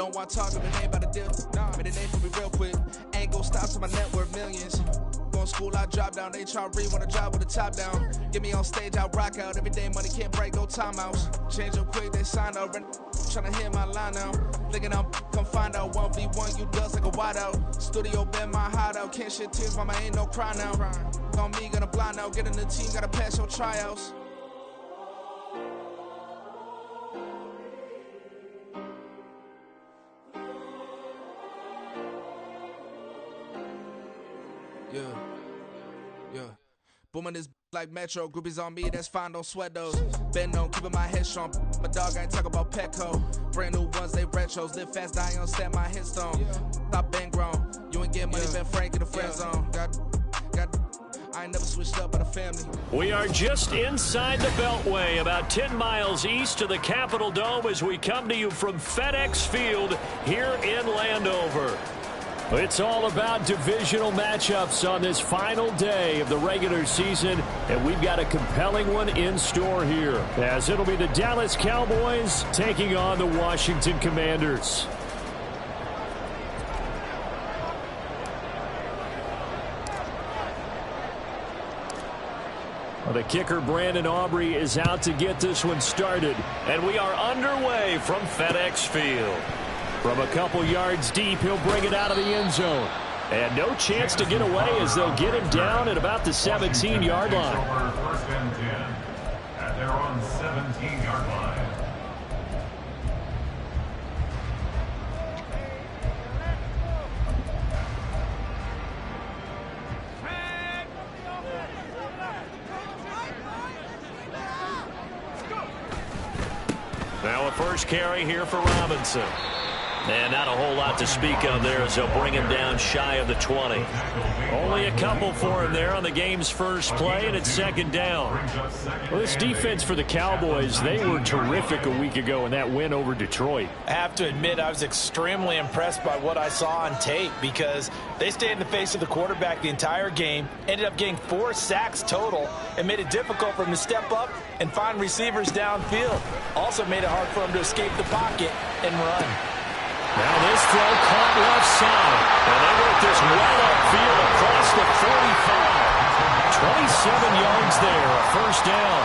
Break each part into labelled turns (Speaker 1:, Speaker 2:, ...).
Speaker 1: don't want to talk, but it ain't about to deal. Nah, but it ain't for me real quick. Ain't gon' stop till my net worth millions. Going school, I drop down. They try to read when I drive with the top down. Get me on stage, I rock out. Every day money can't break, go timeouts. Change them quick, they sign up. Tryna hit my line now. Thinking I'm come find out 1v1, you does like a wide out. Studio been my hideout. Can't shed tears, mama ain't no cry now. On me, gonna blind out. Get in the team, gotta pass your tryouts. Yeah. Booming this like Metro. Groupies on me, that's fine, don't sweat those. Been on, keeping my head strong. My dog ain't talk about Petco. Brand new ones, they retros. Live fast, die on set my headstone. Stop been grown. You ain't getting money, been Frank in the friend zone. I ain't never switched up by the family.
Speaker 2: We are just inside the Beltway, about 10 miles east of the Capitol Dome as we come to you from FedEx Field here in Landover. It's all about divisional matchups on this final day of the regular season, and we've got a compelling one in store here, as it'll be the Dallas Cowboys taking on the Washington Commanders. The kicker, Brandon Aubrey, is out to get this one started, and we are underway from FedEx Field. From a couple yards deep, he'll bring it out of the end zone. And no chance to get away as they'll get him down at about the 17-yard line.
Speaker 3: First and 10 at their own 17-yard line.
Speaker 2: Now a first carry here for Robinson. And not a whole lot to speak of there as they'll bring him down shy of the 20. Only a couple for him there on the game's first play, and it's second down. Well, this defense for the Cowboys, they were terrific a week ago in that win over Detroit.
Speaker 4: I have to admit, I was extremely impressed by what I saw on tape because they stayed in the face of the quarterback the entire game, ended up getting 4 sacks total, and made it difficult for him to step up and find receivers downfield. Also made it hard for him to escape the pocket and run.
Speaker 2: Now this throw caught left side, and they work this well upfield across the 45. 27 yards there, a first down.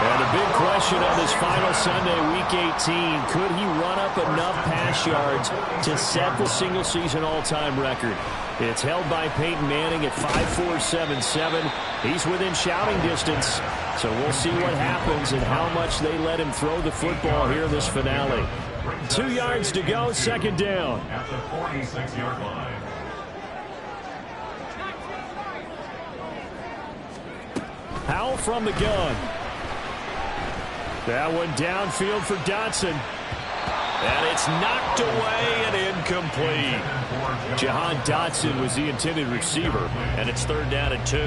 Speaker 2: And a big question on this final Sunday, Week 18, could he run up enough pass yards to set the single-season all-time record? It's held by Peyton Manning at 5.477. He's within shouting distance, so we'll see what happens and how much they let him throw the football here in this finale. 2 yards to go, second down.
Speaker 3: At the 46-yard line.
Speaker 2: Howell from the gun. That one downfield for Dotson. And it's knocked away and incomplete. Jahan Dotson was the intended receiver, and it's third down and 2.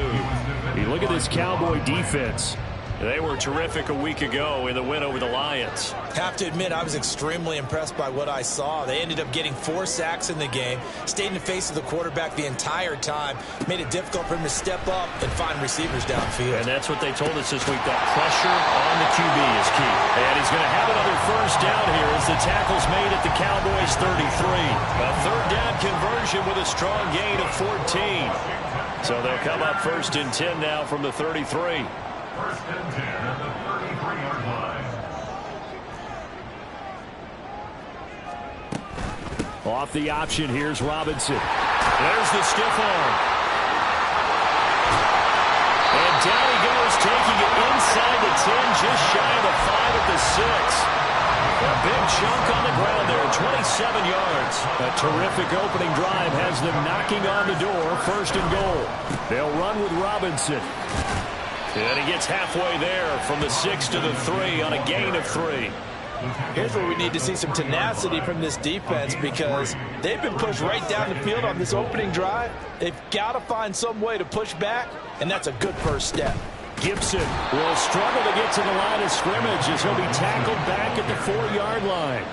Speaker 2: You look at this Cowboy defense. They were terrific a week ago in the win over the Lions.
Speaker 4: Have to admit, I was extremely impressed by what I saw. They ended up getting 4 sacks in the game, stayed in the face of the quarterback the entire time, made it difficult for him to step up and find receivers downfield.
Speaker 2: And that's what they told us this week, that pressure on the QB is key. And he's going to have another first down here as the tackle's made at the Cowboys 33. A third down conversion with a strong gain of 14. So they'll come up first and 10 now from the 33.
Speaker 3: First and 10 at the 33-yard line.
Speaker 2: Off the option, here's Robinson. There's the stiff arm. And down he goes, taking it inside the 10, just shy of the 5 at the 6. A big chunk on the ground there, 27 yards. A terrific opening drive has them knocking on the door, first and goal. They'll run with Robinson. And he gets halfway there from the 6 to the 3 on a gain of 3.
Speaker 4: Here's where we need to see some tenacity from this defense because they've been pushed right down the field on this opening drive. They've got to find some way to push back, and that's a good first step.
Speaker 2: Gibson will struggle to get to the line of scrimmage as he'll be tackled back at the 4-yard line.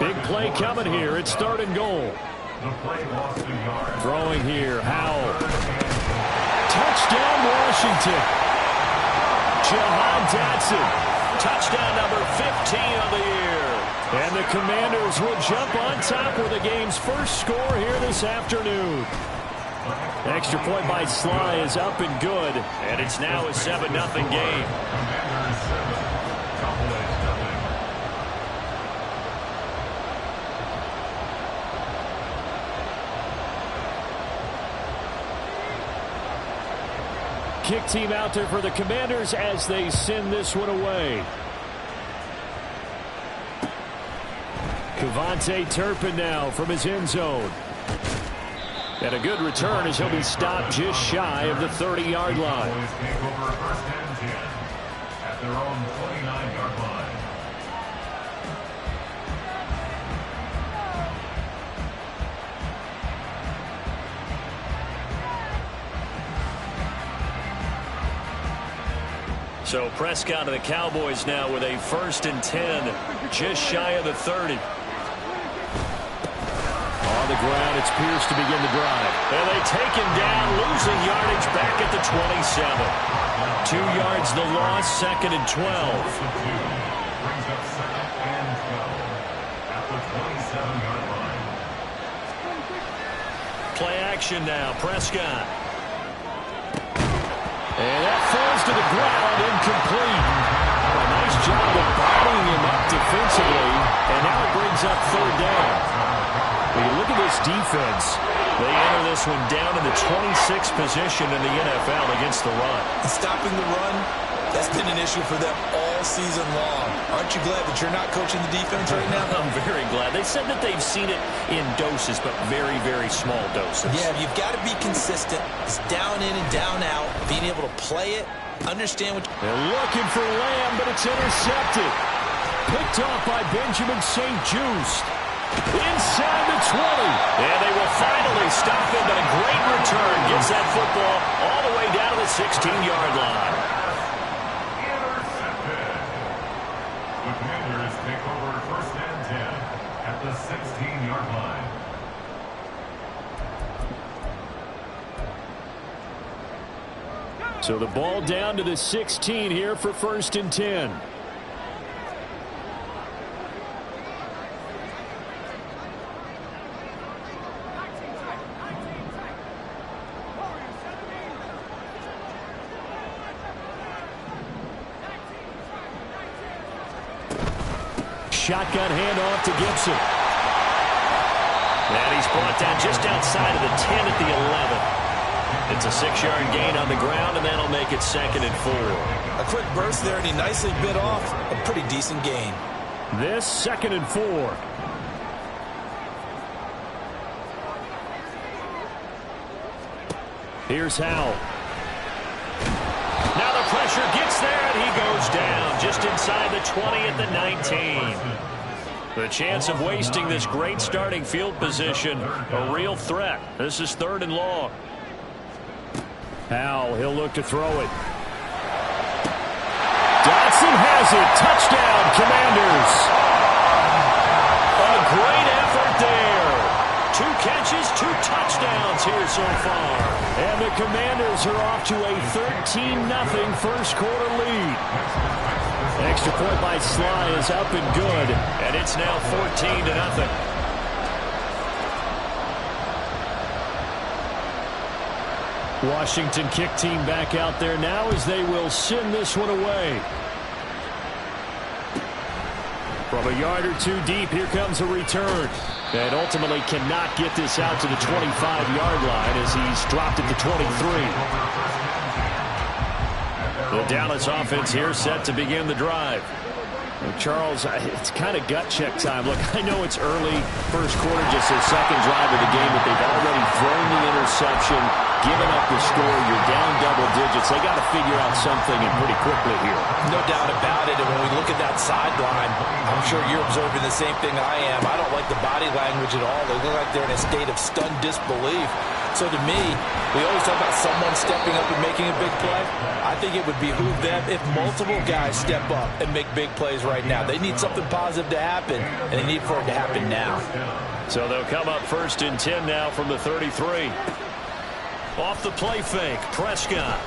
Speaker 2: Big play coming here. It's third and goal. Throwing here, Howell. Touchdown, Washington. Jahan Dotson, touchdown number 15 of the year. And the Commanders will jump on top with the game's first score here this afternoon. Extra point by Sly is up and good, and it's now a 7-0 game. Kick team out there for the Commanders as they send this one away. Cavante Turpin now from his end zone. And a good return as he'll be stopped just shy of the 30-yard line.
Speaker 3: At their own 29-yard line.
Speaker 2: So Prescott of the Cowboys now with a 1st and 10, just shy of the 30. On the ground, it's Pierce to begin the drive. And they take him down, losing yardage back at the 27. 2 yards the loss, 2nd and 12.
Speaker 3: Brings up 2nd and 12 at the 27-yard line.
Speaker 2: Play action now, Prescott. And that falls to the ground, incomplete. A nice job of bodying him up defensively, and now it brings up 3rd down. When you look at this defense, they enter this one down in the 26th position in the NFL against the run.
Speaker 4: Stopping the run, that's been an issue for them all season long. Aren't you glad that you're not coaching the defense right now?
Speaker 2: I'm very glad. They said that they've seen it in doses, but very, very small doses.
Speaker 4: Yeah, you've got to be consistent. It's down in and down out. Being able to play it, understand what
Speaker 2: They're looking for Lamb, but it's intercepted. Picked off by Benjamin St. Just. Inside the 20. And they will finally stop him, but a great return gets that football all the way down to the 16-yard line.
Speaker 3: The Commanders take over 1st and 10 at the 16-yard line.
Speaker 2: So the ball down to the 16 here for 1st and 10. Shotgun handoff to Gibson. And he's brought down just outside of the 10 at the 11. It's a 6-yard gain on the ground, and that'll make it 2nd and 4.
Speaker 4: A quick burst there, and he nicely bit off a pretty decent gain.
Speaker 2: This 2nd and 4. Here's Howell. Now the pressure gets there, and he goes down just inside the 20 at the 19. The chance of wasting this great starting field position, a real threat. This is 3rd and long. Howell, he'll look to throw it. Dotson has it. Touchdown, Commanders. A great effort there. 2 catches, 2 touchdowns here so far. And the Commanders are off to a 13-0 first quarter lead. Extra point by Sly is up and good, and it's now 14-0. Washington kick team back out there now as they will send this one away. From a yard or 2 deep, here comes a return. And ultimately cannot get this out to the 25-yard line as he's dropped at the 23. The Dallas offense here set to begin the drive. Charles, it's kind of gut check time. Look, I know it's early, first quarter, just their 2nd drive of the game, but they've already thrown the interception, given up the score. You're down double digits. They got to figure out something, and pretty quickly here.
Speaker 4: No doubt about it. And when we look at that sideline, I'm sure you're observing the same thing I am. I don't like the body language at all. They look like they're in a state of stunned disbelief. So to me, we always talk about someone stepping up and making a big play. I think it would behoove them if multiple guys step up and make big plays right now. They need something positive to happen, and they need for it to happen now.
Speaker 2: So they'll come up 1st and 10 now from the 33. Off the play fake, Prescott.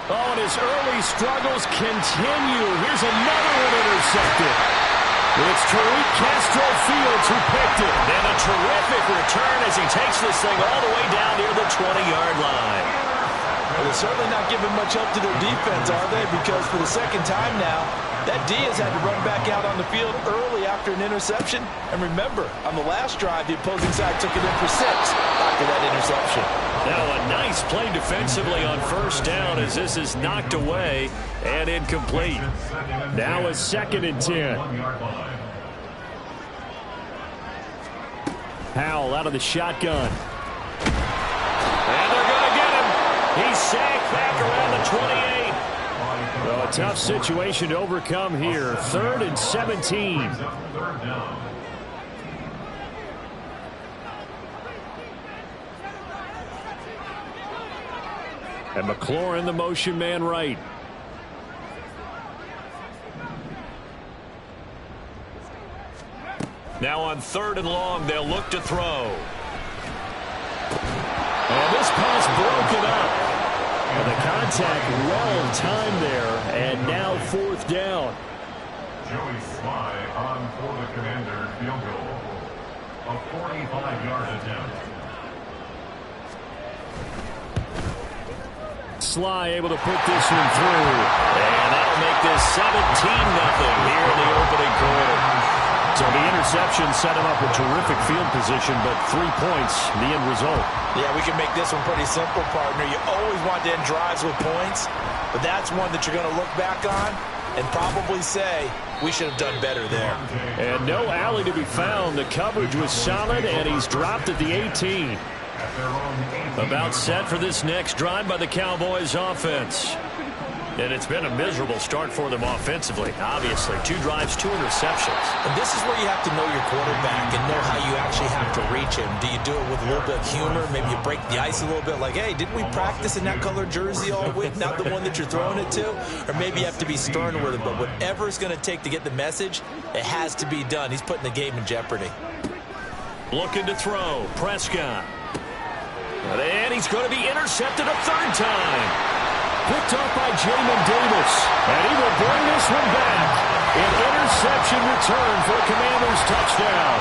Speaker 2: Oh, and his early struggles continue. Here's another one intercepted. It's Tariq Castro Fields who picked it. And a terrific return as he takes this thing all the way down near the 20-yard line.
Speaker 4: Well, they're certainly not giving much help to their defense, are they? Because for the second time now, that D has had to run back out on the field early after an interception. And remember, on the last drive, the opposing side took it in for 6 after that interception.
Speaker 2: Now a nice play defensively on first down as this is knocked away and incomplete. Now a 2nd and 10. Howell out of the shotgun. And they're going to get him. He's sacked back around the 28. Well, a tough situation to overcome here. 3rd and 17. And McLaurin, the motion man right. Now on 3rd and long, they'll look to throw. And this pass broken up. And the contact well timed there, and now 4th down.
Speaker 3: Joey Sly on for the Commander field goal. A 45-yard attempt.
Speaker 2: Sly able to put this one through. And that'll make this 17-0 here in the opening quarter. So the interception set him up a terrific field position, but 3 points, the end result.
Speaker 4: Yeah, we can make this one pretty simple, partner. You always want to end drives with points, but that's one that you're going to look back on and probably say, we should have done better there.
Speaker 2: And no alley to be found. The coverage was solid, and he's dropped at the 18. About set for this next drive by the Cowboys offense. And it's been a miserable start for them offensively. Obviously, 2 drives, 2 interceptions.
Speaker 4: And this is where you have to know your quarterback and know how you actually have to reach him. Do you do it with a little bit of humor? Maybe you break the ice a little bit like, hey, didn't we practice in that colored jersey all week? Not the one that you're throwing it to? Or maybe you have to be stern with it. But whatever it's going to take to get the message, it has to be done. He's putting the game in jeopardy.
Speaker 2: Looking to throw. Prescott. And he's going to be intercepted a 3rd time. Picked up by Jamin Davis. And he will bring this one back. An interception return for the Commanders' touchdown.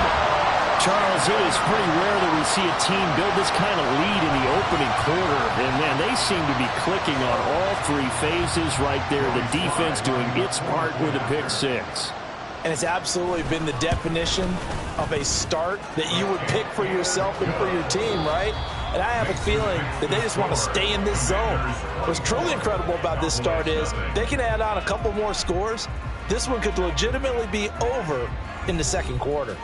Speaker 2: Charles, it is pretty rare that we see a team build this kind of lead in the opening quarter. And, man, they seem to be clicking on all 3 phases right there. The defense doing its part with a pick 6.
Speaker 4: And it's absolutely been the definition of a start that you would pick for yourself and for your team, right? And I have a feeling that they just want to stay in this zone. What's truly incredible about this start is they can add on a couple more scores. This one could legitimately be over in the 2nd quarter.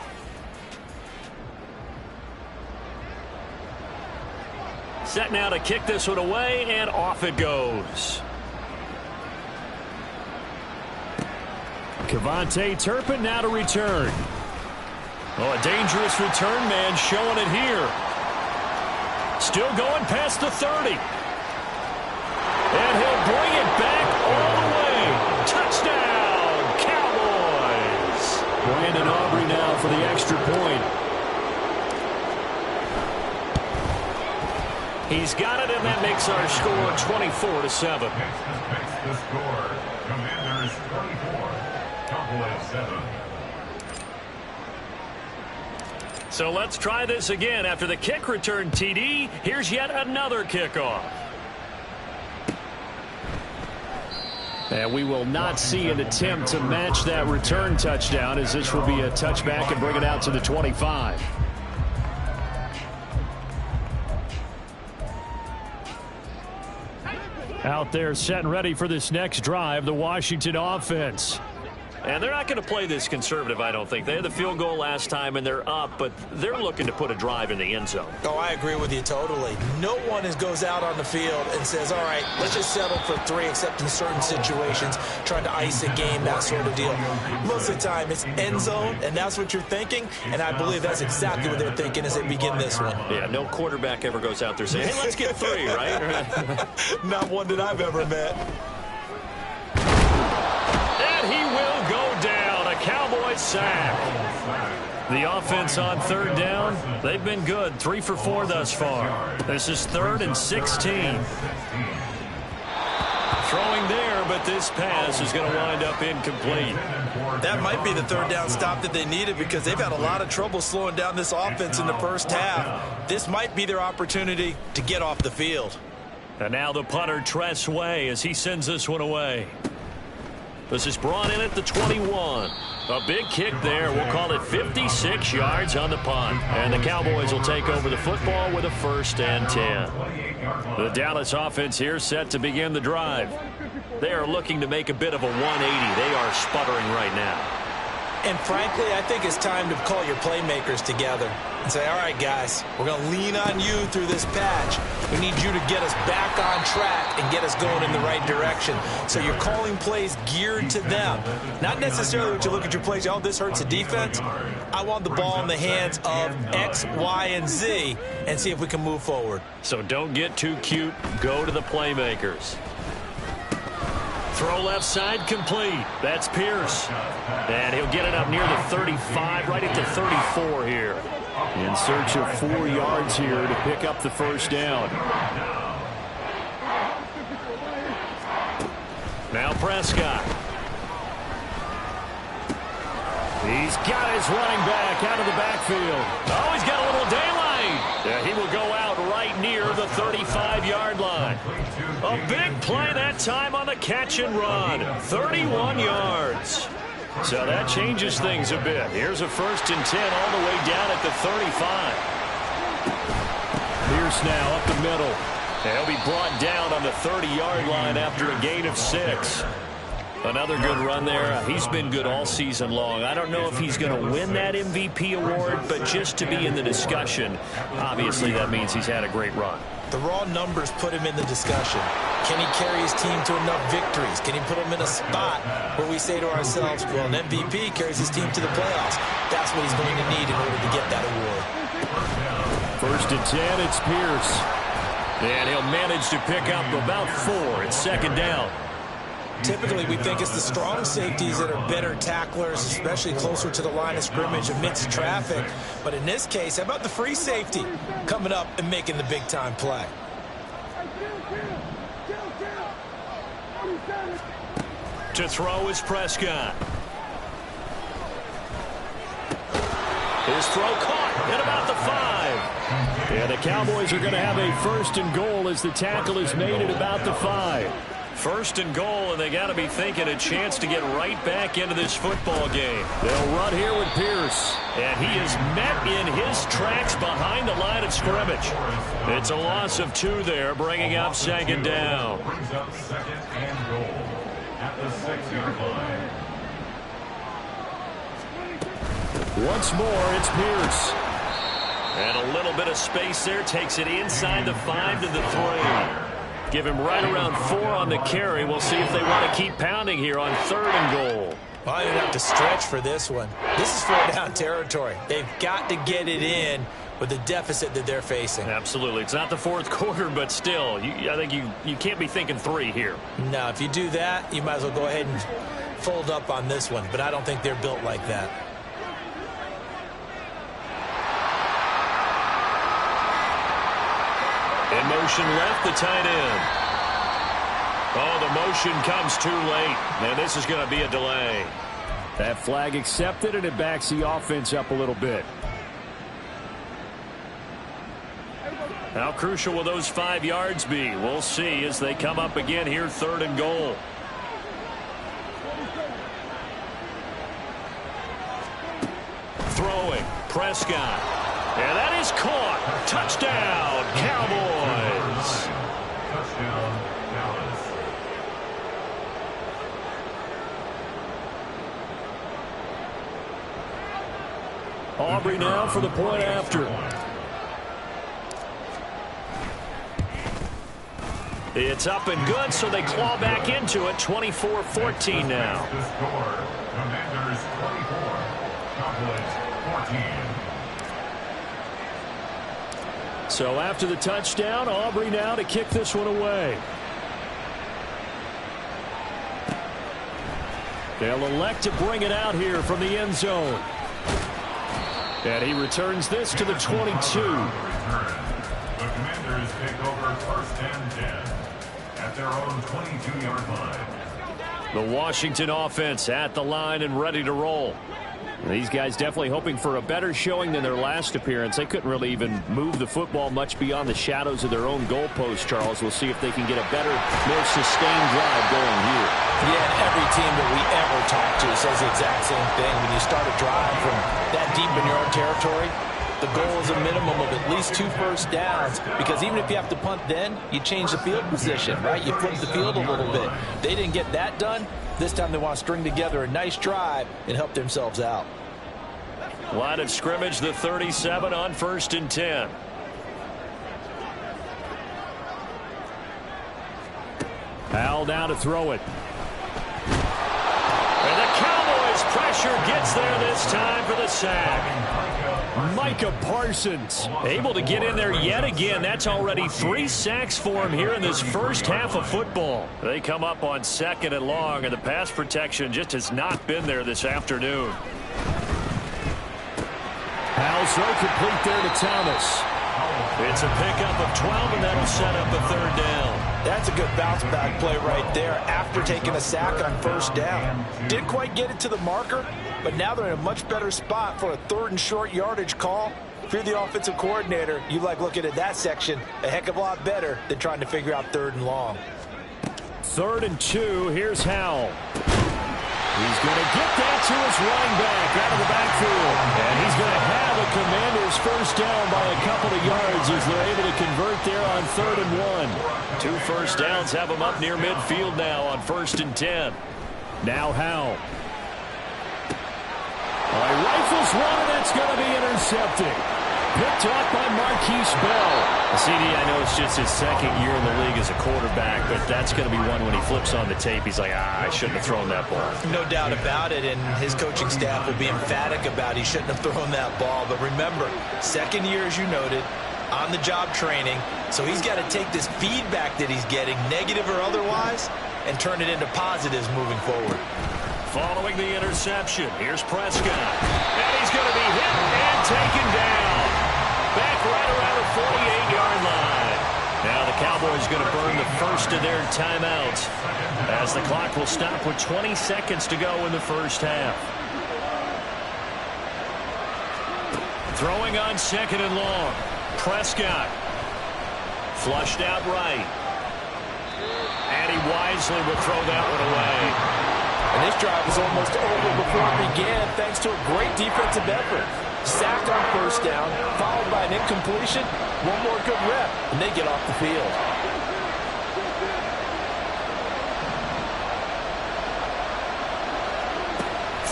Speaker 2: Set now to kick this one away, and off it goes. Kevontae Turpin now to return. Oh, a dangerous return man showing it here. Still going past the 30. And he'll bring it back all the way. Touchdown, Cowboys. Brandon Aubrey now for the extra point. He's got it, and that makes our score 24-7.
Speaker 3: Makes the score. Commanders 24, Cowboys 7.
Speaker 2: So let's try this again. After the kick return TD, here's yet another kickoff. And we will not see an attempt to match that return touchdown, as this will be a touchback and bring it out to the 25. Out there set and ready for this next drive, the Washington offense. And they're not going to play this conservative, I don't think. They had the field goal last time, and they're up, but they're looking to put a drive in the end zone.
Speaker 4: Oh, I agree with you totally. No one goes out on the field and says, all right, let's just settle for 3, except in certain situations, trying to ice a game, that sort of deal. Most of the time, it's end zone, and that's what you're thinking, and I believe that's exactly what they're thinking as they begin this one.
Speaker 2: Yeah, no quarterback ever goes out there saying, hey, let's get 3, right?
Speaker 4: Not one that I've ever met.
Speaker 2: And he will go down. A Cowboys sack. The offense on 3rd down, they've been good. 3 for 4 thus far. This is 3rd and 16. but this pass is going to wind up incomplete.
Speaker 4: That might be the third down stop that they needed because they've had a lot of trouble slowing down this offense in the first half. This might be their opportunity to get off the field.
Speaker 2: And now the punter, Tress Way, as he sends this one away. This is brought in at the 21. A big kick there. We'll call it 56 yards on the punt. And the Cowboys will take over the football with a 1st and 10. The Dallas offense here set to begin the drive. They are looking to make a bit of a 180. They are sputtering right now.
Speaker 4: And frankly, I think it's time to call your playmakers together and say, all right, guys, we're going to lean on you through this patch. We need you to get us back on track and get us going in the right direction. So you're calling plays geared to them. Not necessarily what you look at your plays, oh, this hurts the defense. I want the ball in the hands of X, Y, and Z and see if we can move forward.
Speaker 2: So don't get too cute. Go to the playmakers. Throw left side complete. That's Pierce. And he'll get it up near the 35, right at the 34 here. In search of 4 yards here to pick up the 1st down. Now Prescott. He's got his running back out of the backfield. Oh, he's got a little daylight. Yeah, he will go out right near the 35-yard line. A big play that time on the catch and run. 31 yards. So that changes things a bit. Here's a 1st and 10 all the way down at the 35. Pierce now up the middle. And he'll be brought down on the 30-yard line after a gain of 6. Another good run there. He's been good all season long. I don't know if he's going to win that MVP award, but just to be in the discussion, obviously that means he's had a great run.
Speaker 4: The raw numbers put him in the discussion. Can he carry his team to enough victories? Can he put them in a spot where we say to ourselves, well, an MVP carries his team to the playoffs. That's what he's going to need in order to get that award.
Speaker 2: 1st and 10, it's Pierce. And he'll manage to pick up about 4. It's 2nd down.
Speaker 4: Typically, we think it's the strong safeties that are better tacklers, especially closer to the line of scrimmage amidst traffic. But in this case, how about the free safety coming up and making the big-time play?
Speaker 2: To throw is Prescott. His throw caught at about the 5. And the Cowboys are going to have a 1st and goal as the tackle is made at about the 5. 1st and goal, and they got to be thinking a chance to get right back into this football game. They'll run here with Pierce, and he is met in his tracks behind the line of scrimmage. It's a loss of 2 there, bringing up 2nd down.
Speaker 3: Brings up 2nd and goal at the 6-yard line.
Speaker 2: Once more, it's Pierce. And a little bit of space there, takes it inside the 5 to the 3. Give him right around 4 on the carry. We'll see if they want to keep pounding here on 3rd and goal.
Speaker 4: Well, I didn't have to stretch for this one. This is 4-down territory. They've got to get it in with the deficit that they're facing.
Speaker 2: Absolutely. It's not the 4th quarter, but still, I think you can't be thinking 3 here.
Speaker 4: No, if you do that, you might as well go ahead and fold up on this one. But I don't think they're built like that.
Speaker 2: In motion left, the tight end. Oh, the motion comes too late, and this is going to be a delay. That flag accepted, and it backs the offense up a little bit. How crucial will those 5 yards be? We'll see as they come up again here, 3rd and goal. Throwing, Prescott. And that is caught. Touchdown, Cowboys.
Speaker 3: Touchdown, Dallas.
Speaker 2: Aubrey now for the point after. It's up and good, so they claw back into it. 24-14 now.
Speaker 3: The score, Commanders 24, Cowboys 14.
Speaker 2: So after the touchdown, Aubrey now to kick this one away. They'll elect to bring it out here from the end zone. And he returns this to the 22.
Speaker 3: The Commanders take over 1st and 10 at their own 22-yard line.
Speaker 2: The Washington offense at the line and ready to roll. These guys definitely hoping for a better showing than their last appearance. They couldn't really even move the football much beyond the shadows of their own goalpost, Charles. We'll see if they can get a better, more sustained drive going here.
Speaker 4: Yeah, and every team that we ever talk to says the exact same thing. When you start a drive from that deep in your own territory, the goal is a minimum of at least 2 first downs, because even if you have to punt then, you change the field position, right? You flip the field a little bit. They didn't get that done. This time they want to string together a nice drive and help themselves out.
Speaker 2: Line of scrimmage, the 37 on 1st and 10. Howell now to throw it. And the Cowboys pressure gets there this time for the sack. Micah Parsons able to get in there yet again. That's already 3 sacks for him here in this first half of football. They come up on 2nd and long, and the pass protection just has not been there this afternoon. Howell's throw complete there to Thomas. It's a pickup of 12, and that'll set up a 3rd down.
Speaker 4: That's a good bounce back play right there after taking a sack on 1st down. Didn't quite get it to the marker, but now they're in a much better spot for a 3rd and short yardage call. If you're the offensive coordinator, you like looking at that section a heck of a lot better than trying to figure out 3rd and long.
Speaker 2: 3rd and 2, here's Howell. He's going to get that to his running back out of the backfield. And he's going to have a Commanders first down by a couple of yards as they're able to convert there on 3rd and 1. 2 first downs have him up near midfield now on 1st and 10. Now Howell. All right, rifles one, and it's going to be intercepted. Picked up by Marquise Bell. CD, I know it's just his 2nd year in the league as a quarterback, but that's going to be one when he flips on the tape. He's like, I shouldn't have thrown that ball.
Speaker 4: No doubt about it, and his coaching staff will be emphatic about he shouldn't have thrown that ball. But remember, 2nd year, as you noted, on-the-job training, so he's got to take this feedback that he's getting, negative or otherwise, and turn it into positives moving forward.
Speaker 2: Following the interception, here's Prescott. And he's going to be hit and taken down. Back right around the 48-yard line. Now the Cowboys going to burn the first of their timeouts as the clock will stop with 20 seconds to go in the first half. Throwing on 2nd and long. Prescott. Flushed out right. And he wisely will throw that one away.
Speaker 4: And this drive was almost over before it began thanks to a great defensive effort. Sacked on 1st down, followed by an incompletion. One more good rep, and they get off the field.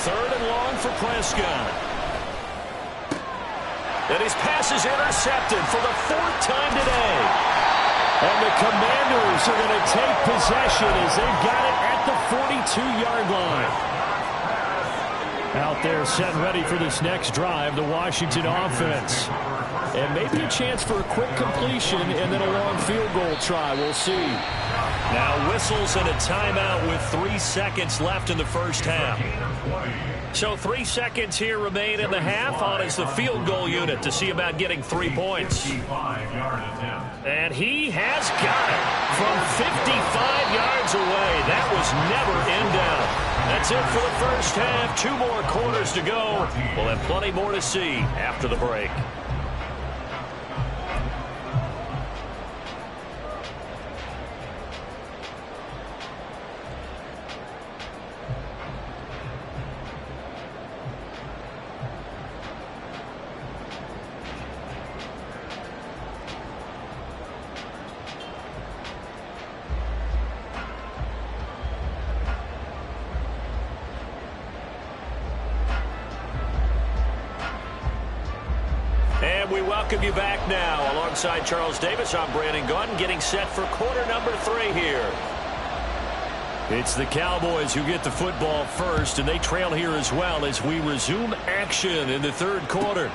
Speaker 2: Third and long for Prescott. And his pass is intercepted for the 4th time today. And the Commanders are going to take possession as they've got it at the 42-yard line. Out there set and ready for this next drive, the Washington offense. And maybe a chance for a quick completion and then a long field goal try. We'll see. Now whistles and a timeout with 3 seconds left in the first half. So 3 seconds here remain in the half. On is the field goal unit to see about getting 3 points. And he has got it from 55 yards away. That was never in doubt. That's it for the first half. 2 more quarters to go. We'll have plenty more to see after the break. We welcome you back now. Alongside Charles Davis, I'm Brandon Gunn, getting set for quarter number 3 here. It's the Cowboys who get the football first, and they trail here as well as we resume action in the 3rd quarter.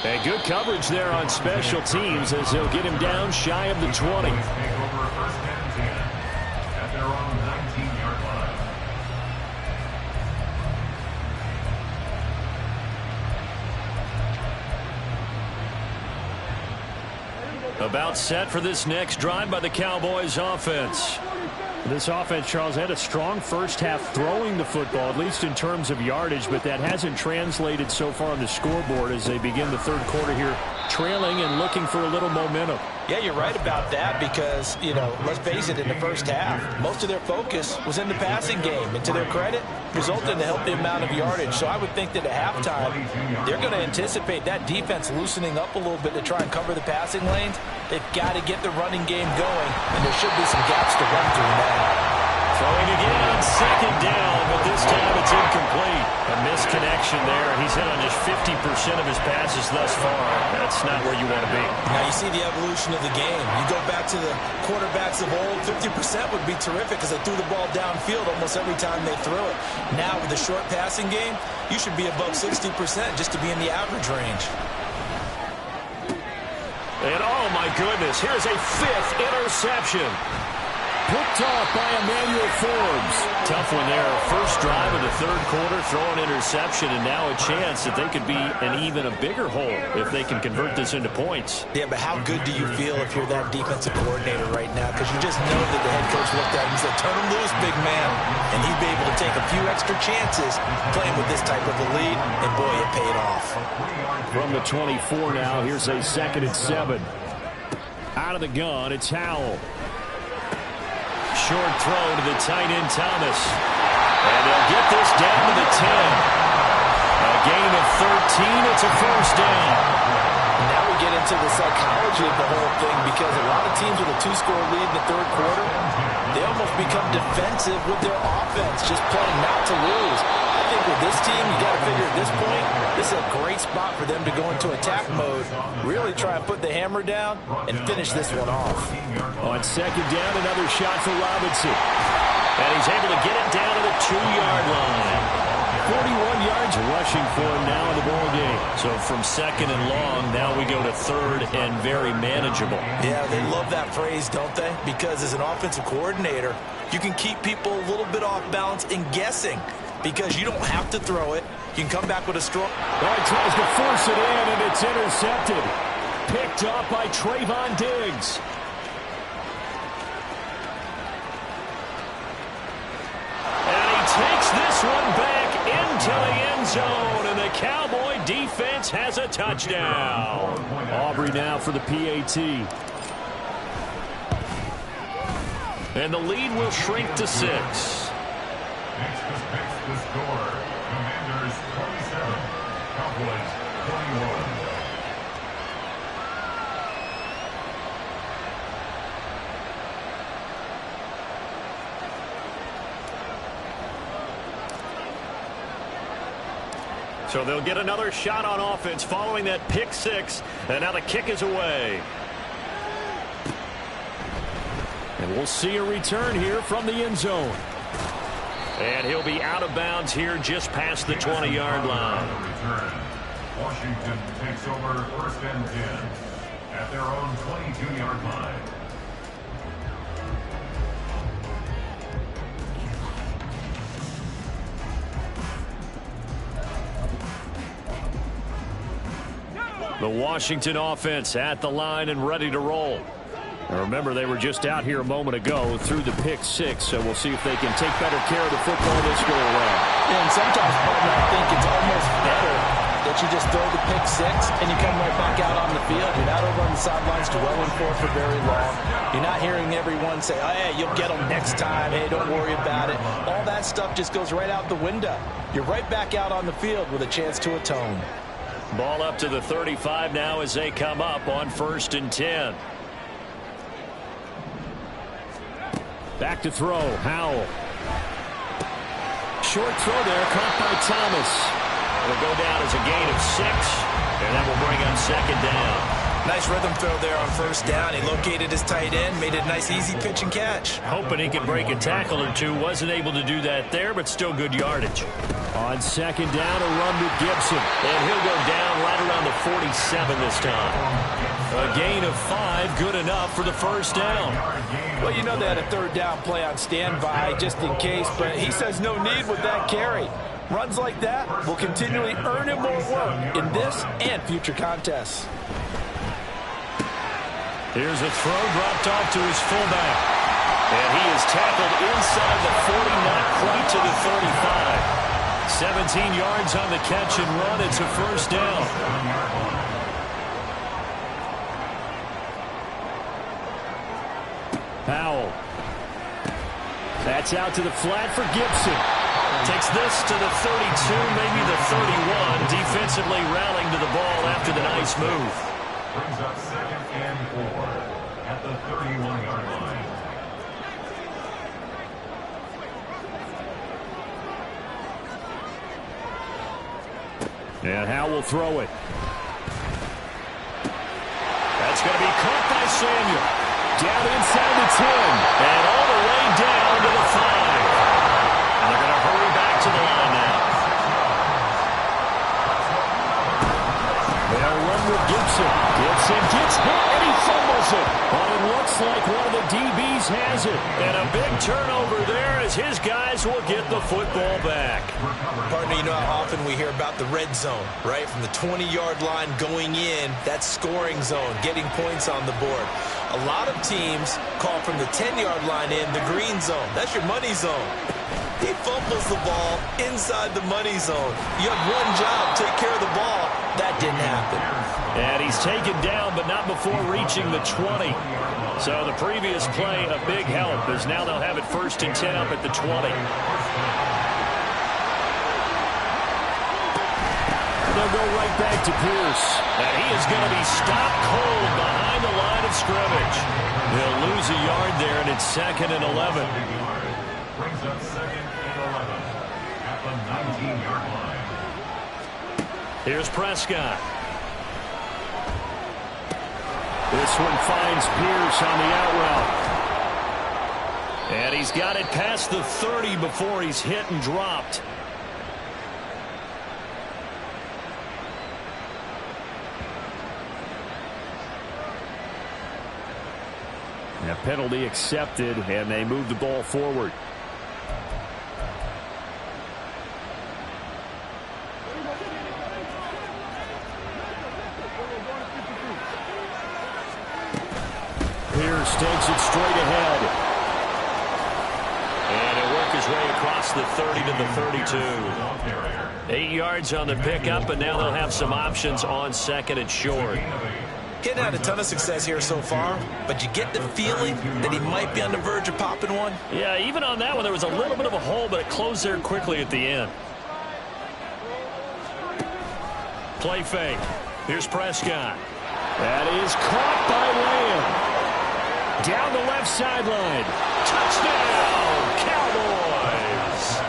Speaker 2: And good coverage there on special teams as they'll get him down shy of the 20. About set for this next drive by the Cowboys offense.
Speaker 5: This offense, Charles, had a strong first half throwing the football, at least in terms of yardage, but that hasn't translated so far on the scoreboard as they begin the third quarter here, trailing and looking for a little momentum.
Speaker 4: Yeah, you're right about that because, let's face it, in the first half, most of their focus was in the passing game. And to their credit, resulted in a healthy amount of yardage. So I would think that at halftime, they're going to anticipate that defense loosening up a little bit to try and cover the passing lanes. They've got to get the running game going, and there should be some gaps to run through now.
Speaker 2: Throwing again on second down, but this time it's incomplete. A misconnection there. He's hit on just 50% of his passes thus far. That's not where you want to be.
Speaker 4: Now you see the evolution of the game. You go back to the quarterbacks of old, 50% would be terrific because they threw the ball downfield almost every time they threw it. Now with the short passing game, you should be above 60% just to be in the average range.
Speaker 2: And oh my goodness, here's a fifth interception.
Speaker 5: Picked off by Emmanuel Forbes.
Speaker 2: Tough one there. First drive of the third quarter, throw an interception, and now a chance that they could be an even a bigger hole if they can convert this into points.
Speaker 4: Yeah, but how good do you feel if you're that defensive coordinator right now? Because you just know that the head coach looked at him and said, turn him loose, big man. And he'd be able to take a few extra chances playing with this type of a lead, and boy, it paid off.
Speaker 5: From the 24 now, here's a 2nd and 7. Out of the gun, it's Howell.
Speaker 2: Short throw to the tight end, Thomas. And they'll get this down to the 10. A gain of 13. It's a first down.
Speaker 4: Now we get into the psychology of the whole thing because a lot of teams with a 2-score lead in the third quarter, they almost become defensive with their offense, just playing not to lose. I think with this team, you got to figure at this point, this is a great spot for them to go into attack mode, really try and put the hammer down and finish this one off.
Speaker 5: On second down, another shot for Robinson.
Speaker 2: And he's able to get it down to the 2-yard line.
Speaker 5: 41 yards rushing for him now in the ball game.
Speaker 2: So from second and long, now we go to third and very manageable.
Speaker 4: Yeah, they love that phrase, don't they? Because as an offensive coordinator, you can keep people a little bit off balance and guessing because you don't have to throw it. You can come back with a strong...
Speaker 5: Well, he tries to force it in, and it's intercepted. Picked up by Trayvon Diggs.
Speaker 2: And he takes this one back into the end zone, and the Cowboy defense has a touchdown.
Speaker 5: Aubrey now for the PAT.
Speaker 2: And the lead will shrink to 6.
Speaker 3: Next is the score. Commanders 27, Cowboys 21.
Speaker 2: So they'll get another shot on offense following that pick 6, and now the kick is away.
Speaker 5: And we'll see a return here from the end zone.
Speaker 2: And he'll be out of bounds here just past the 20-yard line.
Speaker 3: Washington takes over first and 10 at their own 22-yard line.
Speaker 2: The Washington offense at the line and ready to roll.
Speaker 5: And remember, they were just out here a moment ago through the pick 6, so we'll see if they can take better care of the football this go around.
Speaker 4: And sometimes, partner, I think it's almost better that you just throw the pick 6 and you come right back out on the field. You're not over on the sidelines dwelling for very long. You're not hearing everyone say, oh, hey, you'll get them next time. Hey, don't worry about it. All that stuff just goes right out the window. You're right back out on the field with a chance to atone.
Speaker 2: Ball up to the 35 now as they come up on first and 10.
Speaker 5: Back to throw, Howell. Short throw there, caught by Thomas.
Speaker 2: It'll go down as a gain of 6, and that will bring up second down.
Speaker 4: Nice rhythm throw there on first down. He located his tight end, made a nice easy pitch and catch.
Speaker 2: Hoping he could break a tackle or two. Wasn't able to do that there, but still good yardage.
Speaker 5: On second down, a run with Gibson.
Speaker 2: And he'll go down right around the 47 this time. A gain of 5, good enough for the first down.
Speaker 4: Well, you know they had a third down play on standby just in case, but he says no need with that carry. Runs like that will continually earn him more work in this and future contests.
Speaker 5: Here's a throw dropped off to his fullback. And he is tackled inside the 40, not quite to the 35. 17 yards on the catch and run. It's a first down. Powell. That's out to the flat for Gibson. Takes this to the 32, maybe the 31. Defensively rallying to the ball after the nice move.
Speaker 3: Brings up 2nd and 4 at the 31-yard line.
Speaker 5: And Howe will throw it. That's going to be caught by Samuel. Down inside the 10. And all the way down to the 5. And they're going to hurry back to the line now. They'll run with Gibson. Gibson gets hit and he fumbles it. But it looks like one of the DBs has it. And a big turnover there as his guys will get the football back.
Speaker 4: Partner, you know how often we hear about the red zone, right? From the 20-yard line going in, that scoring zone, getting points on the board. A lot of teams call from the 10-yard line in the green zone. That's your money zone. He fumbles the ball inside the money zone. You have one job, take care of the ball. That didn't happen.
Speaker 5: And he's taken down, but not before reaching the 20. So the previous play, a big help, as now they'll have it 1st and 10 up at the 20. They'll go right back to Pierce. And he is going to be stopped cold behind the line of scrimmage. They'll lose a yard there, and it's 2nd and 11.
Speaker 3: Brings up 2nd and 11 at the 19-yard line.
Speaker 5: Here's Prescott. This one finds Pierce on the out route. And he's got it past the 30 before he's hit and dropped. A penalty accepted, and they move the ball forward. Pierce takes it straight ahead. And it'll work his way across the 30 to the 32. 8 yards on the pickup, and now they'll have some options on 2nd and short.
Speaker 4: He hadn't had a ton of success here so far, but you get the feeling that he might be on the verge of popping one.
Speaker 5: Yeah, even on that one, there was a little bit of a hole, but it closed there quickly at the end. Play fake. Here's Prescott. That is caught by Lamb. Down the left sideline. Touchdown, Cowboys.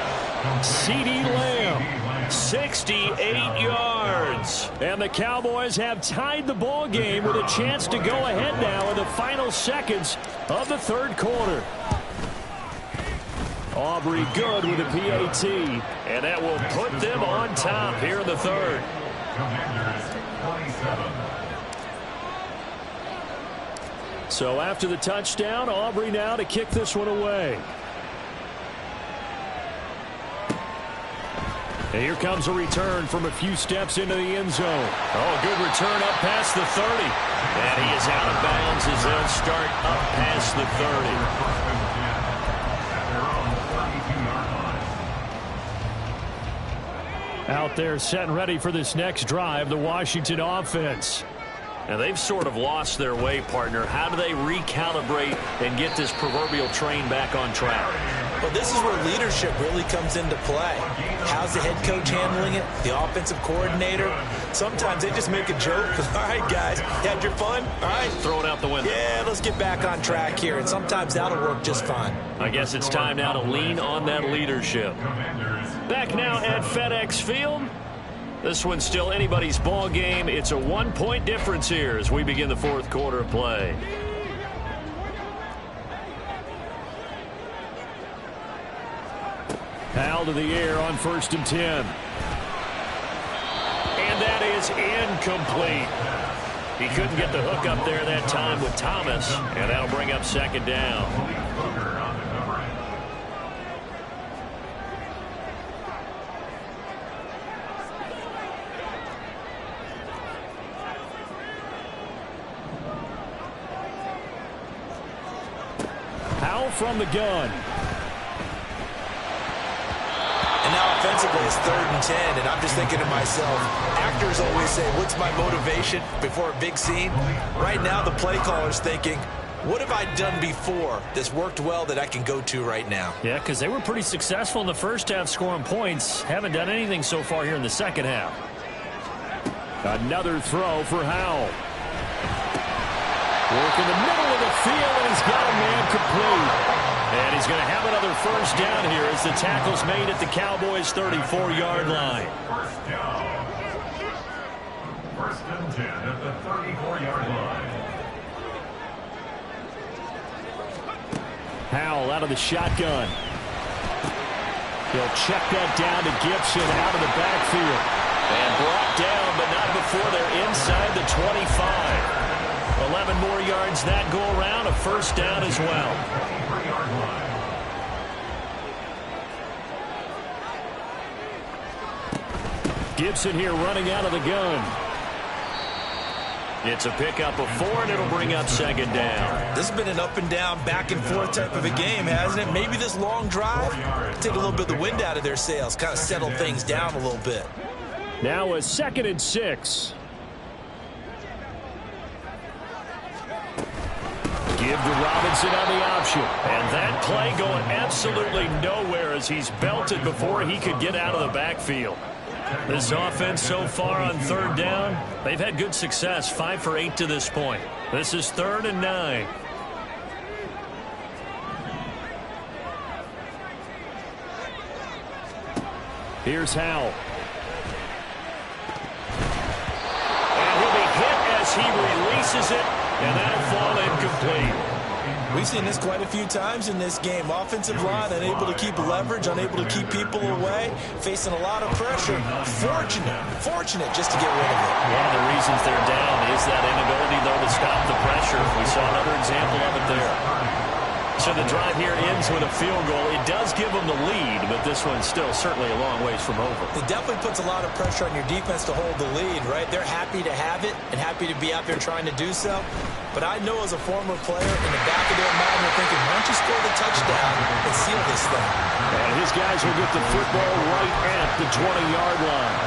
Speaker 5: CeeDee Lamb, 68 yards. And the Cowboys have tied the ball game with a chance to go ahead now in the final seconds of the 3rd quarter. Aubrey good with a PAT. And that will put them on top here in the 3rd.
Speaker 3: Commanders 27.
Speaker 5: So after the touchdown, Aubrey now to kick this one away. And here comes a return from a few steps into the end zone. Oh, good return up past the 30. And he is out of bounds as they'll start up past the 30. Out there set and ready for this next drive, the Washington offense. Now, they've sort of lost their way, partner. How do they recalibrate and get this proverbial train back on track?
Speaker 4: Well, this is where leadership really comes into play. How's the head coach handling it? The offensive coordinator? Sometimes they just make a joke. All right, guys, you had your fun? All right.
Speaker 5: Throw it out the window.
Speaker 4: Yeah, let's get back on track here. And sometimes that'll work just fine.
Speaker 5: I guess it's time now to lean on that leadership. Back now at FedEx Field. This one's still anybody's ball game. It's a 1-point difference here as we begin the 4th quarter of play. Powell to the air on 1st and 10. And that is incomplete. He couldn't get the hook up there that time with Thomas, and that'll bring up 2nd down. from the gun.
Speaker 4: And now offensively, it's 3rd and 10, and I'm just thinking to myself, actors always say, what's my motivation before a big scene? Right now, the play caller's thinking, what have I done before that's worked well that I can go to right now?
Speaker 5: Yeah, because they were pretty successful in the first half scoring points. Haven't done anything so far here in the second half. Another throw for Howell. Work in the middle of the field, and he's got a man complete. And he's going to have another first down here as the tackle's made at the Cowboys' 34-yard line.
Speaker 3: First down. 1st and 10 at the 34-yard line.
Speaker 5: Howell out of the shotgun. He'll check that down to Gibson out of the backfield. And brought down, but not before they're inside the 25. 11 more yards that go around, a first down as well. Gibson here running out of the gun. It's a pickup of 4, and it'll bring up 2nd down.
Speaker 4: This has been an up and down, back and forth type of a game, hasn't it? Maybe this long drive, take a little bit of the wind out of their sails, kind of settle things down a little bit.
Speaker 5: Now a 2nd and 6. Give to Robinson on the option. And that play going absolutely nowhere as he's belted before he could get out of the backfield. This offense so far on 3rd down, they've had good success, 5 for 8 to this point. This is 3rd and 9. Here's Howell. And he'll be hit as he releases it, and that'll fall incomplete.
Speaker 4: We've seen this quite a few times in this game. Offensive line unable to keep leverage, unable to keep people away, facing a lot of pressure. Fortunate just to get rid of it.
Speaker 5: One of the reasons they're down is that inability, though, to stop the pressure. We saw another example of it there. So the drive here ends with a field goal. It does give them the lead, but this one's still certainly a long ways from over.
Speaker 4: It definitely puts a lot of pressure on your defense to hold the lead, right? They're happy to have it and happy to be out there trying to do so. But I know as a former player, in the back of their mind, they're thinking, why don't you score the touchdown and seal this thing?
Speaker 5: And his guys will get the football right at the 20-yard line.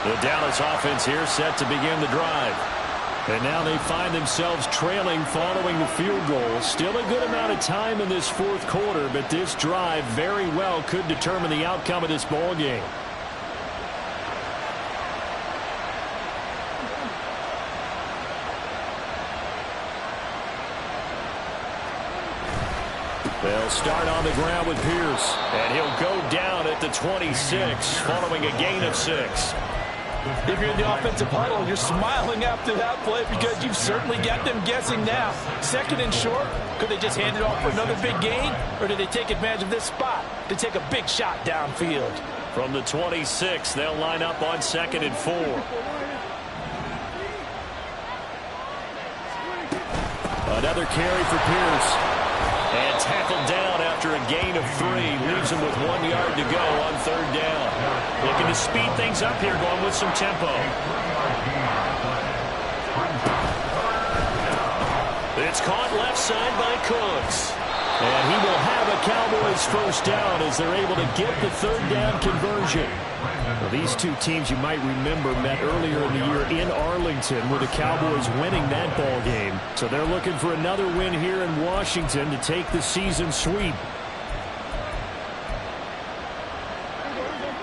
Speaker 5: The Dallas offense here set to begin the drive. And now they find themselves trailing following the field goal. Still a good amount of time in this 4th quarter, but this drive very well could determine the outcome of this ball game. They'll start on the ground with Pierce, and he'll go down at the 26 following a gain of 6.
Speaker 4: If you're in the offensive huddle, you're smiling after that play because you've certainly got them guessing now. 2nd and short, could they just hand it off for another big gain, or did they take advantage of this spot to take a big shot downfield?
Speaker 5: From the 26, they'll line up on 2nd and 4. Another carry for Pierce. And tackled down after a gain of 3. Leaves him with 1 yard to go on 3rd down. Looking to speed things up here, going with some tempo. It's caught left side by Cooks. And he will have a Cowboys first down as they're able to get the 3rd down conversion. Well, these two teams, you might remember, met earlier in the year in Arlington with the Cowboys winning that ball game. So they're looking for another win here in Washington to take the season sweep.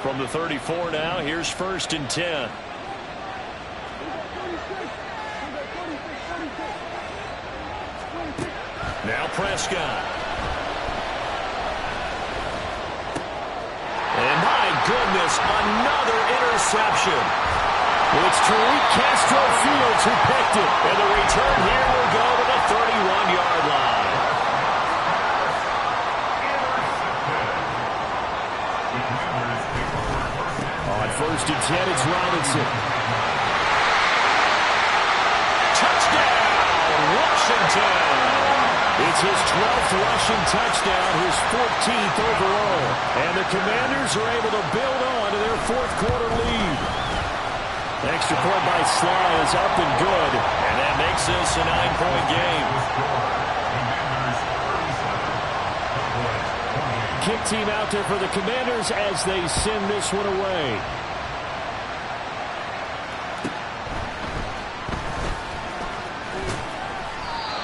Speaker 5: From the 34 now, here's 1st and 10. Now Prescott. And my goodness, another interception. It's Tariq Castro Fields who picked it. And the return here will go to the 31-yard line. On 1st and 10, it's Robinson. Touchdown, Washington. It's his 12th rushing touchdown, his 14th overall. And the Commanders are able to build on to their 4th quarter lead. Extra point by Sly is up and good. And that makes this a 9-point game. kick team out there for the Commanders as they send this one away.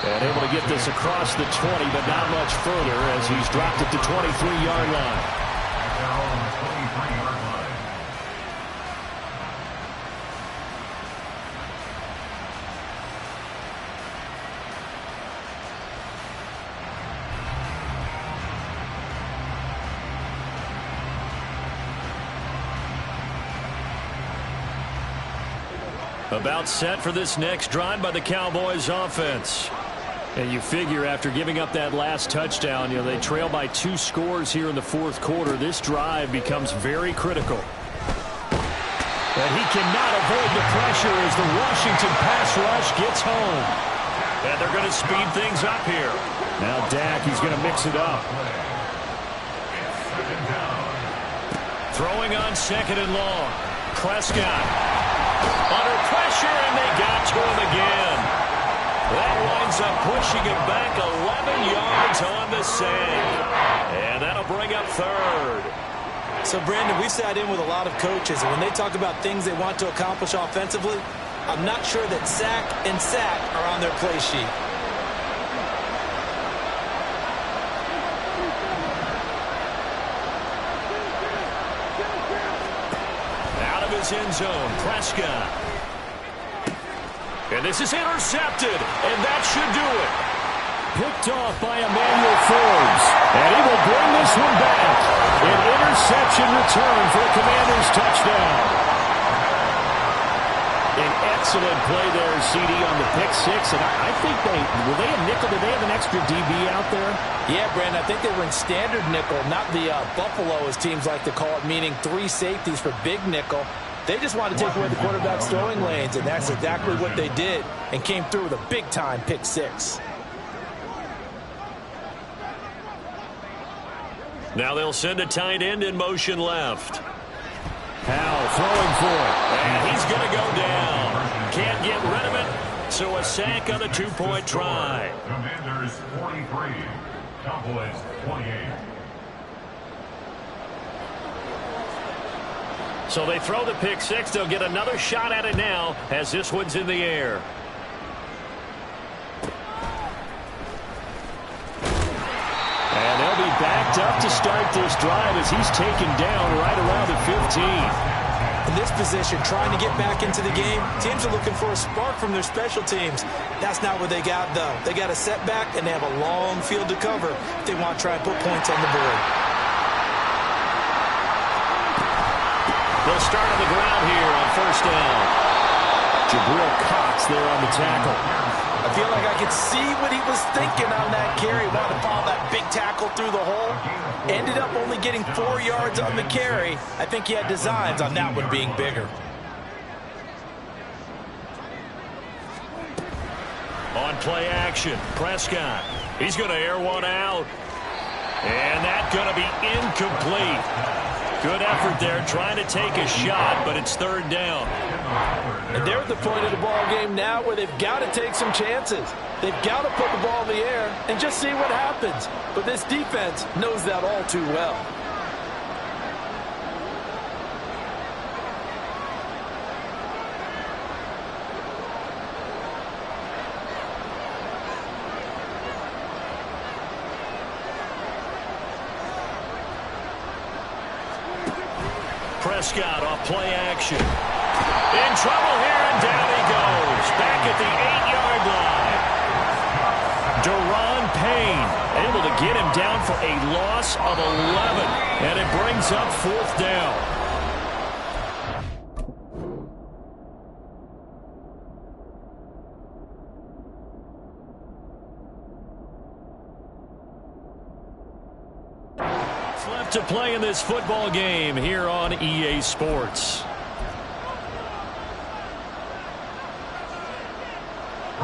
Speaker 5: And able to get this across the 20, but not much further as he's dropped it to 23-yard line.
Speaker 3: Now on the 23-yard line.
Speaker 5: About set for this next drive by the Cowboys offense. And you figure after giving up that last touchdown, they trail by 2 scores here in the fourth quarter. This drive becomes very critical. But he cannot avoid the pressure as the Washington pass rush gets home. And they're going to speed things up here. Now Dak, he's going to mix it up. Throwing on 2nd and long. Prescott under pressure, and they got to him again. That winds up pushing him back 11 yards on the save. And that'll bring up 3rd.
Speaker 4: So, Brandon, we've sat in with a lot of coaches, and when they talk about things they want to accomplish offensively, I'm not sure that sack and sack are on their play sheet.
Speaker 5: Out of his end zone, Prescott. And this is intercepted, and that should do it. Picked off by Emmanuel Forbes, and he will bring this one back. An interception return for the Commanders' touchdown. An excellent play there, CD, on the pick 6, and I think were they a nickel? Did they have an extra DB out there?
Speaker 4: Yeah, Brandon, I think they were in standard nickel, not the Buffalo, as teams like to call it, meaning 3 safeties for big nickel. They just wanted to take away the quarterback's throwing lanes, and that's exactly what they did, and came through with a big-time pick 6.
Speaker 5: Now they'll send a tight end in motion left. Powell throwing for it, and he's going to go down. Can't get rid of it, so a sack on the 2-point try.
Speaker 3: Commanders 43, Cowboys 28.
Speaker 5: So they throw the pick 6. They'll get another shot at it now as this one's in the air. And they'll be backed up to start this drive as he's taken down right around the 15.
Speaker 4: In this position, trying to get back into the game, teams are looking for a spark from their special teams. That's not what they got, though. They got a setback, and they have a long field to cover if they want to try and put points on the board.
Speaker 5: They'll start on the ground here on 1st down. Jabril Cox there on the tackle.
Speaker 4: I feel like I could see what he was thinking on that carry. Wanted to follow that big tackle through the hole. Ended up only getting 4 yards on the carry. I think he had designs on that one being bigger.
Speaker 5: On play action, Prescott. He's going to air one out. And that's going to be incomplete. Good effort there, trying to take a shot, but it's 3rd down.
Speaker 4: And they're at the point of the ball game now where they've got to take some chances. They've got to put the ball in the air and just see what happens. But this defense knows that all too well.
Speaker 5: Prescott off play action. In trouble here, and down he goes. Back at the 8-yard line. Deron Payne able to get him down for a loss of 11. And it brings up 4th down. Left to play in this football game here on EA Sports.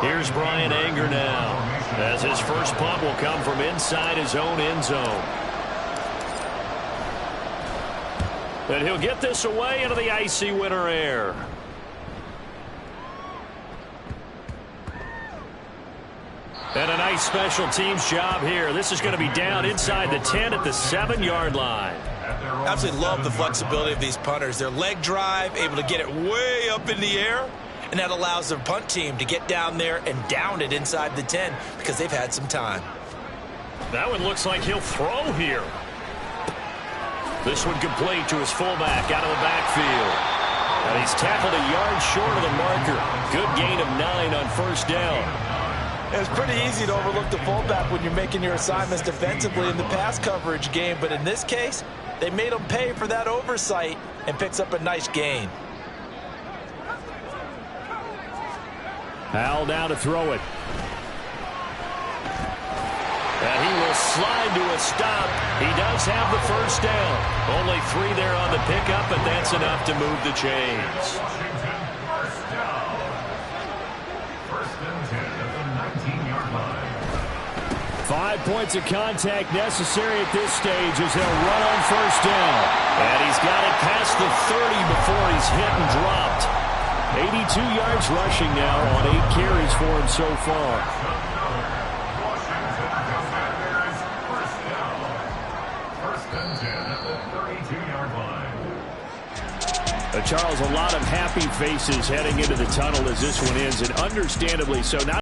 Speaker 5: Here's Brian Anger now, as his first punt will come from inside his own end zone. And he'll get this away into the icy winter air. And a nice special teams job here. This is going to be down inside the 10 at the 7-yard line.
Speaker 4: Absolutely love the flexibility of these punters. Their leg drive, able to get it way up in the air, and that allows their punt team to get down there and down it inside the 10 because they've had some time.
Speaker 5: That one looks like he'll throw here. This one complete to his fullback out of the backfield. And he's tackled a yard short of the marker. Good gain of 9 on first down.
Speaker 4: It's pretty easy to overlook the fullback when you're making your assignments defensively in the pass coverage game, but in this case, they made him pay for that oversight and picks up a nice gain.
Speaker 5: Hal now to throw it. And he will slide to a stop. He does have the first down. Only 3 there on the pickup, but that's enough to move the chains. 5 points of contact necessary at this stage as they'll run on first down. And he's got it past the 30 before he's hit and dropped. 82 yards rushing now on 8 carries for him so far. Charles, a lot of happy faces heading into the tunnel as this one ends, and understandably so. Not